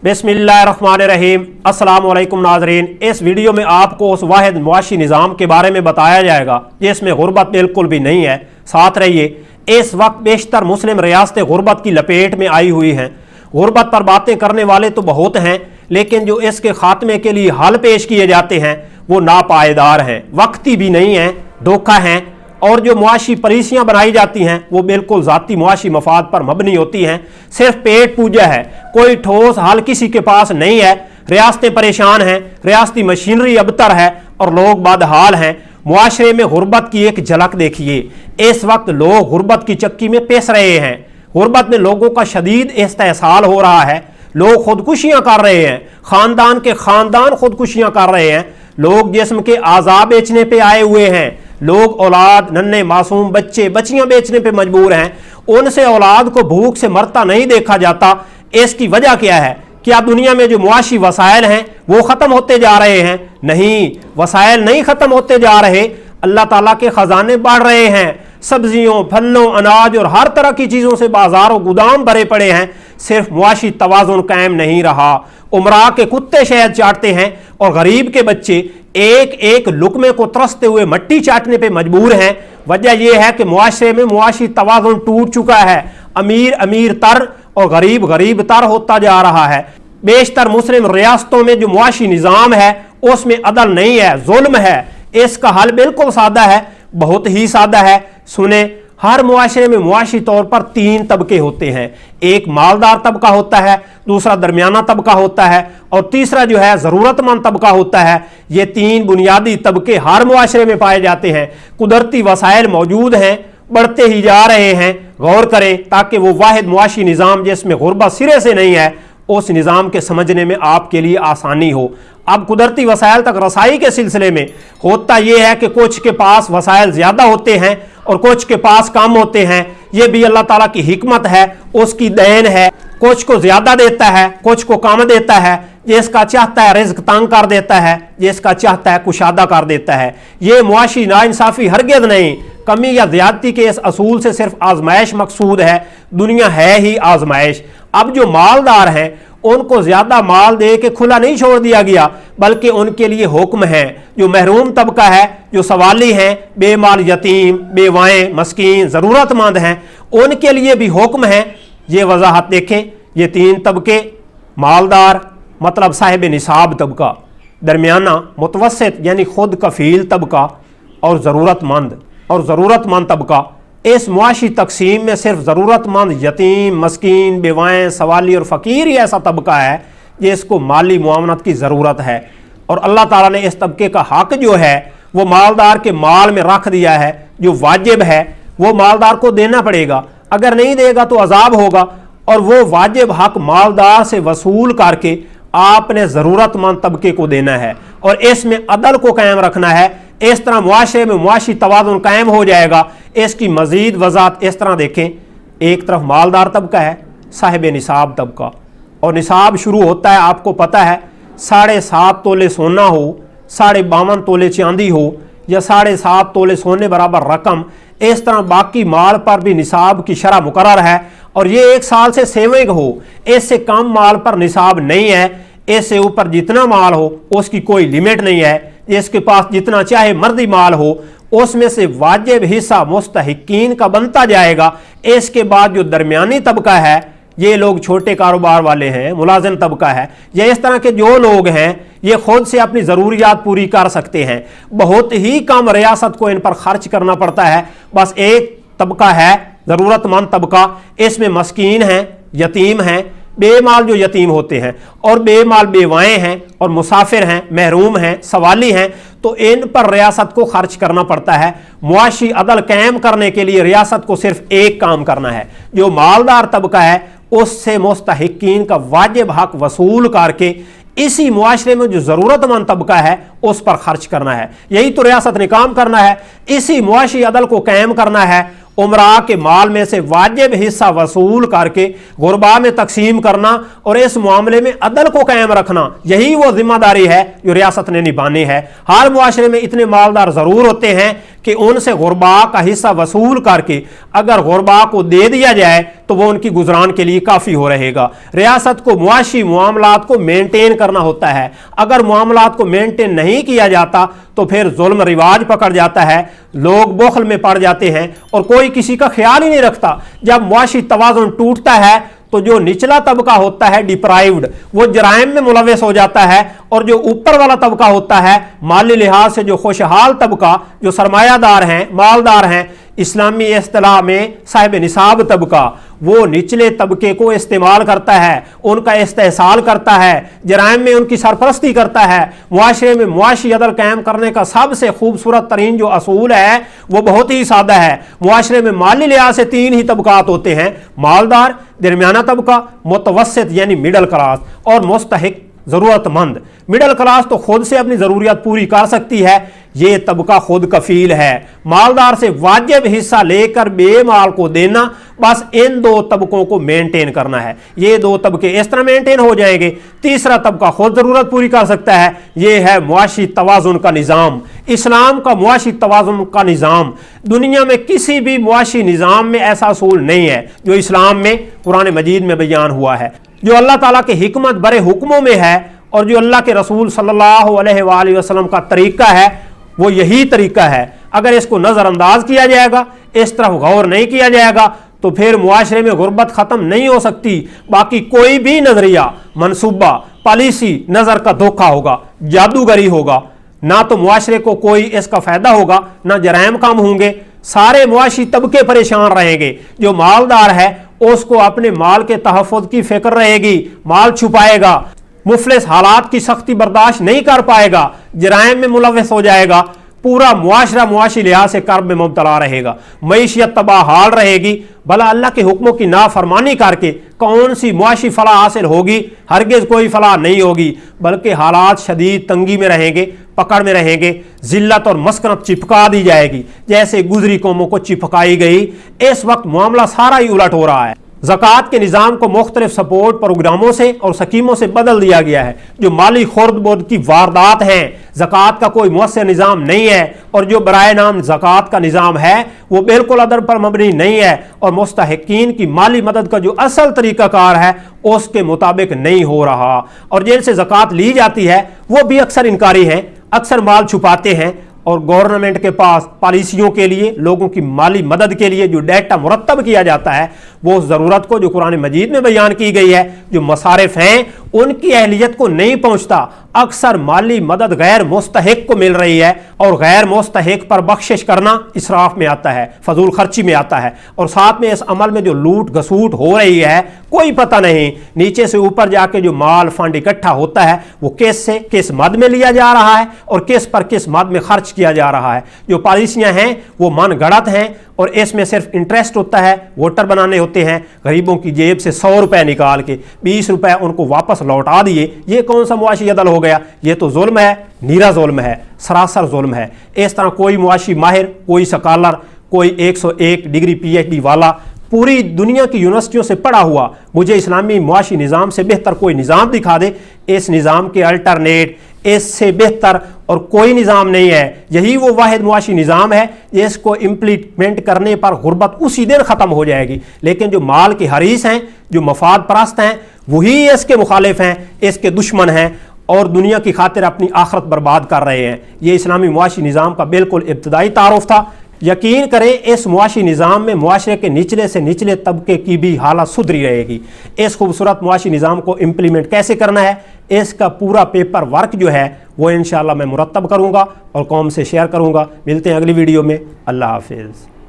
बिस्मिल्लाहिर्रहमानिर्रहीम। अस्सलाम वालेकुम नाज़रीन, इस वीडियो में आपको उस वाहिद मुआशी निज़ाम के बारे में बताया जाएगा जिसमें गुर्बत बिल्कुल भी नहीं है। साथ रहिए। इस वक्त बेशतर मुस्लिम रियासतें गुर्बत की लपेट में आई हुई हैं। गुर्बत पर बातें करने वाले तो बहुत हैं, लेकिन जो इसके खात्मे के लिए हल पेश किए जाते हैं वो नापायदार हैं, वक्ती भी नहीं हैं, धोखा हैं। और जो मुआशी पॉलिसियाँ बनाई जाती हैं वो बिल्कुल ज़ाती मुआशी मफाद पर मबनी होती हैं, सिर्फ पेट पूजा है, कोई ठोस हल किसी के पास नहीं है। रियासतें परेशान हैं, रियासती मशीनरी अबतर है और लोग बदहाल हैं। मुआशरे में गुर्बत की एक झलक देखिए। इस वक्त लोग गुर्बत की चक्की में पिस रहे हैं। गुर्बत में लोगों का शदीद इस्तेहसाल हो रहा है। लोग खुदकुशियाँ कर रहे हैं, ख़ानदान के ख़ानदान खुदकुशियाँ कर रहे हैं। लोग जिस्म के आज़ा बेचने पे आए हुए हैं। लोग औलाद, नन्हे मासूम बच्चे बच्चियां बेचने पे मजबूर हैं। उनसे औलाद को भूख से मरता नहीं देखा जाता। इसकी वजह क्या है? क्या दुनिया में जो मुआशी वसाइल हैं वो ख़त्म होते जा रहे हैं? नहीं, वसाइल नहीं ख़त्म होते जा रहे, अल्लाह ताला के ख़जाने बढ़ रहे हैं। सब्जियों, फलों, अनाज और हर तरह की चीज़ों से बाजार और गुदाम भरे पड़े हैं। सिर्फ मुआशी तवाज़ुन कायम नहीं रहा। उमरा के कुत्ते शहद चाटते हैं और गरीब के बच्चे एक एक लुकमे को तरसते हुए मट्टी चाटने पे मजबूर हैं। वजह यह है कि मुआशरे में मुआशी तवाज़ुन टूट चुका है। अमीर अमीर तर और गरीब गरीब तर होता जा रहा है। बेशतर मुस्लिम रियासतों में जो मुआशी निज़ाम है उसमें अदल नहीं है, जुल्म है। इसका हल बिल्कुल सादा है, बहुत ही सादा है। सुने, हर मुआशरे में मुआशी तौर पर तीन तबके होते हैं। एक मालदार तबका होता है, दूसरा दरमियाना तबका होता है और तीसरा जो है ज़रूरतमंद तबका होता है। ये तीन बुनियादी तबके हर मुआशरे में पाए जाते हैं। कुदरती वसाइल मौजूद हैं, बढ़ते ही जा रहे हैं। गौर करें ताकि वो वाहिद मुआशी निज़ाम जिसमें गुर्बत सिरे से नहीं है उस निज़ाम के समझने में आपके लिए आसानी हो। अब कुदरती वसाइल तक रसाई के सिलसिले में होता यह है कि कुछ के पास वसाइल ज़्यादा होते हैं और कुछ के पास कम होते हैं। यह भी अल्लाह ताला की हिकमत है, उसकी देन है। कुछ को ज़्यादा देता है, कुछ को कम देता है। जिसका चाहता है रिज़्क तंग कर देता है, जिसका चाहता है कुशादा कर देता है। ये मुआशी नाइंसाफ़ी हरगिज़ नहीं, कमी या ज़्यादती के इस असूल से सिर्फ आजमाइश मकसूद है। दुनिया है ही आजमाइश। अब जो मालदार हैं उनको ज़्यादा माल दे के खुला नहीं छोड़ दिया गया, बल्कि उनके लिए हुक्म है। जो महरूम तबका है, जो सवाली हैं, बेमाल यतीम, बेवाएँ, मस्कीन, ज़रूरतमंद हैं, उनके लिए भी हुक्म है। ये वजाहत देखें। ये तीन तबके, मालदार मतलब साहिब निसाब तबका, दरमियाना मुतवस्सित यानी खुद कफील तबका और ज़रूरतमंद तबका। इस मुआशी तकसीम में सिर्फ ज़रूरतमंद, यतीम, मस्कीन, बेवाएँ, सवाली और फ़कीर ही ऐसा तबका है जिसको माली मुआवनत की ज़रूरत है। और अल्लाह ताला ने इस तबके का हक जो है वो मालदार के माल में रख दिया है। जो वाजिब है वो मालदार को देना पड़ेगा, अगर नहीं देगा तो अजाब होगा। और वो वाजिब हक मालदार से वसूल करके आपने ज़रूरतमंद तबके को देना है और इसमें अदल को कायम रखना है। इस तरह मुआशरे में मुआशी तवाज़ुन कायम हो जाएगा। इसकी मज़ीद वज़ाहत इस तरह देखें। एक तरफ मालदार तबका है, साहिब निसाब तबका, और निसाब शुरू होता है, आपको पता है, 7.5 तोले सोना हो, 52.5 तोले चांदी हो या 7.5 तोले सोने बराबर रकम। इस तरह बाकी माल पर भी निसाब की शरह मुकर्रर है और ये 1 साल से सेविंग हो। इससे कम माल पर निसाब नहीं है। इससे ऊपर जितना माल हो उसकी कोई लिमिट नहीं है। इसके पास जितना चाहे मर्दी माल हो उसमें से वाजिब हिस्सा मुस्तहिकीन का बनता जाएगा। इसके बाद जो दरमियानी तबका है, ये लोग छोटे कारोबार वाले हैं, मुलाजिम तबका है, ये इस तरह के जो लोग हैं ये खुद से अपनी ज़रूरियात पूरी कर सकते हैं। बहुत ही कम रियासत को इन पर खर्च करना पड़ता है। बस एक तबका है ज़रूरतमंद तबका, इसमें मस्कीन हैं, यतीम हैं, बेमाल जो यतीम होते हैं, और बेमाल बेवाएँ हैं और मुसाफिर हैं, महरूम हैं, सवाली हैं। तो इन पर रियासत को खर्च करना पड़ता है। मुआशी अदल कायम करने के लिए रियासत को सिर्फ एक काम करना है, जो मालदार तबका है उससे मुस्तहिकीन का वाजिब हक वसूल करके इसी मुआशरे में जो ज़रूरतमंद तबका है उस पर खर्च करना है। यही तो रियासत ने काम करना है, इसी मुआशी अदल को कायम करना है। उमरा के माल में से वाजिब हिस्सा वसूल करके गुरबा में तकसीम करना और इस मामले में अदल को कायम रखना, यही वो जिम्मेदारी है जो रियासत ने निभानी है। हर मुआशरे में इतने मालदार ज़रूर होते हैं कि उनसे गुरबा का हिस्सा वसूल करके अगर गुरबा को दे दिया जाए तो वो उनकी गुजरान के लिए काफ़ी हो रहेगा। रियासत को मुआशी मामलात को मेंटेन करना होता है। अगर मामलात को मेंटेन नहीं किया जाता तो फिर जुल्म रिवाज पकड़ जाता है, लोग बुखल में पड़ जाते हैं और कोई किसी का ख्याल ही नहीं रखता। जब मुआशी तवाज़ुन टूटता है तो जो निचला तबका होता है डिप्राइव्ड, वो जराइम में मुलविस हो जाता है, और जो ऊपर वाला तबका होता है माली लिहाज से जो खुशहाल तबका, जो सरमायादार हैं, मालदार हैं, इस्लामी इस्तिलाह में साहिब निसाब तबका, वो निचले तबके को इस्तेमाल करता है, उनका इस्तेहसाल करता है, जराइम में उनकी सरपरस्ती करता है। मुआशरे में मुआशी अदल कायम करने का सबसे खूबसूरत तरीन जो असूल है वो बहुत ही सादा है। मुआशरे में माली लिहाज से 3 ही तबकात होते हैं, मालदार, दरमियाना तबका, मुतवस्सित यानी मिडल क्लास, और मुस्तहिक ज़रूरतमंद। मिडल क्लास तो खुद से अपनी ज़रूरियात पूरी कर सकती है, ये तबका खुद कफील है। मालदार से वाजिब हिस्सा लेकर बेमाल को देना, बस इन 2 तबकों को मेंटेन करना है। ये 2 तबके इस तरह मेंटेन हो जाएंगे। तीसरा तबका खुद ज़रूरत पूरी कर सकता है, ये है मुआशी तवाज़ुन का निज़ाम। इस्लाम का मुआशी तवाज़ुन का निज़ाम, दुनिया में किसी भी मुआशी निज़ाम में ऐसा असूल नहीं है जो इस्लाम में कुरान मजीद में बयान हुआ है, जो अल्लाह ताला के हिकमत बड़े हुक्मों में है, और जो अल्लाह के रसूल सल्लल्लाहु अलैहि वसल्लम का तरीका है वो यही तरीका है। अगर इसको नज़रअंदाज किया जाएगा, इस तरफ गौर नहीं किया जाएगा, तो फिर मुआशरे में गुर्बत ख़त्म नहीं हो सकती। बाकी कोई भी नज़रिया, मनसूबा, पॉलिसी नज़र का धोखा होगा, जादूगरी होगा, ना तो मुआशरे को कोई इसका फ़ायदा होगा, ना जराइम कम होंगे, सारे मुआशी तबके परेशान रहेंगे। जो मालदार है उसको अपने माल के तहफ़्फ़ुज़ की फ़िक्र रहेगी, माल छुपाएगा, मुफलिस हालात की सख्ती बर्दाश्त नहीं कर पाएगा, जराइम में मुलविस हो जाएगा, पूरा मुआशरा मुआशी लिहाज से कर्ब में मुब्तला रहेगा, मईशियत तबाह हाल रहेगी। भला अल्लाह के हुक्मों की नाफरमानी करके कौन सी मुआशी फलाह हासिल होगी? हरगिज़ कोई फलाह नहीं होगी, बल्कि हालात शदीद तंगी में रहेंगे, पकड़ में रहेंगे, जिल्लत और मस्कनत चिपका दी जाएगी जैसे गुजरी कौमों को चिपकाई गई। इस वक्त मामला सारा ही उलट हो रहा है। ज़कात के निज़ाम को मुख्तलिफ सपोर्ट प्रोग्रामों से और स्कीमों से बदल दिया गया है, जो माली खुर्द बुर्द की वारदात हैं। ज़कात का कोई मुअस्सर निज़ाम नहीं है, और जो बराए नाम ज़कात का निज़ाम है वो बिल्कुल अदल पर मबनी नहीं है, और मुस्तहिकीन की माली मदद का जो असल तरीक़ाकार है उसके मुताबिक नहीं हो रहा। और जिनसे ज़कात ली जाती है वो भी अक्सर इनकारी हैं, अक्सर माल छुपाते हैं, और गवर्नमेंट के पास पॉलिसियों के लिए, लोगों की माली मदद के लिए जो डेटा मुरतब किया जाता है, वो ज़रूरत को जो कुरान मजीद में बयान की गई है, जो मसारिफ हैं उनकी अहलियत को नहीं पहुँचता। अक्सर माली मदद गैर मुस्तहिक को मिल रही है, और गैर मुस्तहिक पर बख्शिश करना इसराफ में आता है, फजूल खर्ची में आता है, और साथ में इस अमल में जो लूट घसूट हो रही है कोई पता नहीं। नीचे से ऊपर जाके जो माल फंड इकट्ठा होता है वो किस से किस मद में लिया जा रहा है और किस पर किस मद में खर्च किया जा रहा है। जो पॉलिसियाँ हैं वो मन गढ़ंत हैं, और इसमें सिर्फ इंटरेस्ट होता है, वोटर बनाने होते हैं, गरीबों की जेब से 100 रुपए निकाल के 20 रुपए उनको वापस लौटा दिए। ये कौन सा मुआशी अदल हो गया? ये तो जुल्म है, नीरा जुल्म है, सरासर जुल्म है। इस तरह कोई मुआशी माहिर, कोई स्कॉलर, कोई 101 डिग्री PhD वाला पूरी दुनिया की यूनिवर्सिटियों से पढ़ा हुआ मुझे इस्लामी मुआशी निज़ाम से बेहतर कोई निज़ाम दिखा दे, इस निज़ाम के अल्टरनेट इससे बेहतर और कोई निज़ाम नहीं है। यही वो वाहिद मुआशी निज़ाम है जिसको इम्प्लीमेंट करने पर गुर्बत उसी दिन ख़त्म हो जाएगी। लेकिन जो माल के हरीस हैं, जो मफाद परस्त हैं, वही इसके मुखालिफ हैं, इसके दुश्मन हैं, और दुनिया की खातिर अपनी आखरत बर्बाद कर रहे हैं। ये इस्लामी मुआशी निज़ाम का बिल्कुल इब्तदाई तारुफ था। यकीन करें इस मुआशी निज़ाम में मुआशरे के निचले से निचले तबके की भी हालत सुधरी रहेगी। इस खूबसूरत मुआशी निज़ाम को इम्प्लीमेंट कैसे करना है, इसका पूरा पेपर वर्क जो है वो इंशाअल्लाह मैं मुरतब करूँगा और कौम से शेयर करूँगा। मिलते हैं अगली वीडियो में। अल्लाह हाफिज़।